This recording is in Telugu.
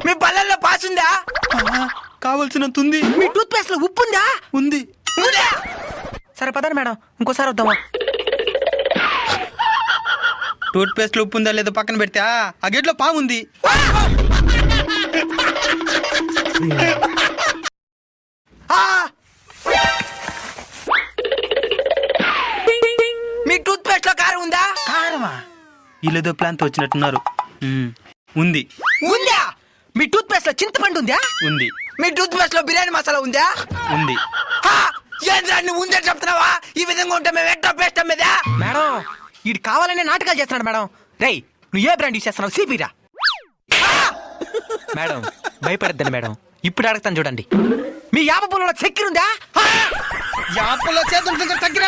మీ బల్లల్లో పాసుందా? కావలసినంత ఉంది. మీ టూత్ పేస్ట్ లో ఉప్పు ఉందా? ఉంది. ఉందా? సరే పదండి మేడం, ఇంకోసారి వద్దామా? టూత్ పేస్ట్ లో ఉప్పు ఉందా లేదా పక్కన పెడితే ఆ గేట్లో పాము ఉంది. మీ టూత్ పేస్ట్ లో కారం ఉందా? కారమా? వీళ్ళేదో ప్లాన్ తో వచ్చినట్టున్నారు. ఉంది. ఉందా? మీ టూత్ పేస్ట్ లో చింతపండు ఉందా? ఉంది. మీ టూత్ పేస్ట్ లో బిర్యానీ మసాలా ఉందా? ఉంది. ఏంద్రాన్ని ఉందని చెప్తున్నావా? ఈ విధంగా ఉంటే మేము ఎట్టా పేస్ట్ అమ్మేదా? మేడం వీడు కావాలనే నాటకాలు చేస్తున్నాడు మేడం. రేయ్ నువ్వు ఏ బ్రాండ్ యూస్ చేస్తున్నావు? సిపిరా. మేడం భయపడద్దండి మేడం, ఇప్పుడు అడుగుతాను చూడండి. మీ యాప పొలంలో చక్కెర ఉందా? యాపలో చేతులు తగ్గిరా.